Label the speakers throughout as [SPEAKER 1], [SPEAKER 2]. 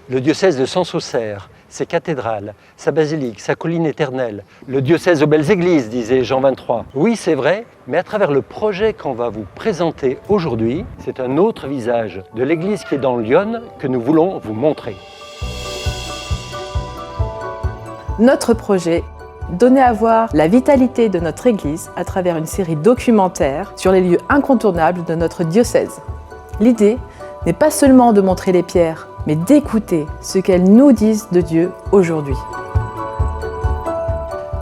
[SPEAKER 1] Le diocèse de Sens-Auxerre, ses cathédrales, sa basilique, sa colline éternelle, le diocèse aux belles églises, disait Jean 23. Oui, c'est vrai, mais à travers le projet qu'on va vous présenter aujourd'hui, c'est un autre visage de l'église qui est dans Lyon que nous voulons vous montrer.
[SPEAKER 2] Notre projet, donner à voir la vitalité de notre Église à travers une série documentaire sur les lieux incontournables de notre diocèse. L'idée n'est pas seulement de montrer les pierres, mais d'écouter ce qu'elles nous disent de Dieu aujourd'hui.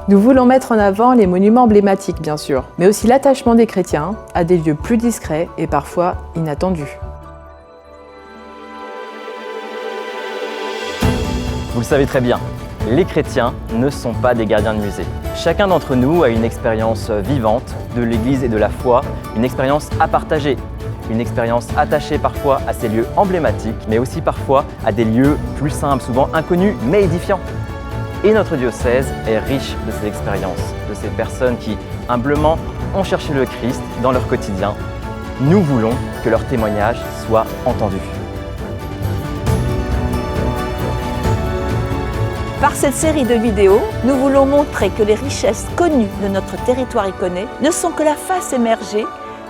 [SPEAKER 2] Nous voulons mettre en avant les monuments emblématiques, bien sûr, mais aussi l'attachement des chrétiens à des lieux plus discrets et parfois inattendus.
[SPEAKER 3] Vous le savez très bien, les chrétiens ne sont pas des gardiens de musée. Chacun d'entre nous a une expérience vivante de l'Église et de la foi, une expérience à partager, une expérience attachée parfois à ces lieux emblématiques, mais aussi parfois à des lieux plus simples, souvent inconnus, mais édifiants. Et notre diocèse est riche de ces expériences, de ces personnes qui, humblement, ont cherché le Christ dans leur quotidien. Nous voulons que leur témoignage soit entendu.
[SPEAKER 4] Par cette série de vidéos, nous voulons montrer que les richesses connues de notre territoire iconé ne sont que la face émergée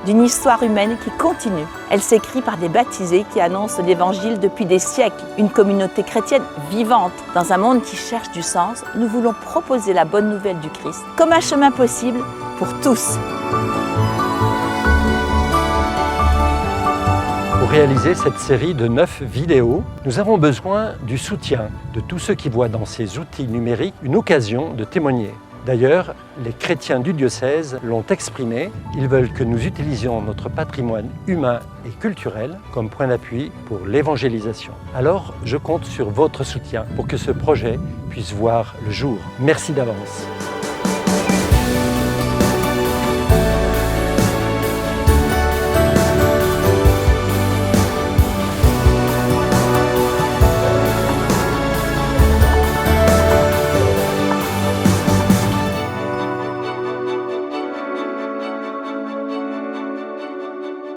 [SPEAKER 4] d'une histoire humaine qui continue. Elle s'écrit par des baptisés qui annoncent l'Évangile depuis des siècles. Une communauté chrétienne vivante. Dans un monde qui cherche du sens, nous voulons proposer la bonne nouvelle du Christ comme un chemin possible pour tous.
[SPEAKER 1] Pour réaliser cette série de 9 vidéos, nous avons besoin du soutien de tous ceux qui voient dans ces outils numériques une occasion de témoigner. D'ailleurs, les chrétiens du diocèse l'ont exprimé. Ils veulent que nous utilisions notre patrimoine humain et culturel comme point d'appui pour l'évangélisation. Alors, je compte sur votre soutien pour que ce projet puisse voir le jour. Merci d'avance.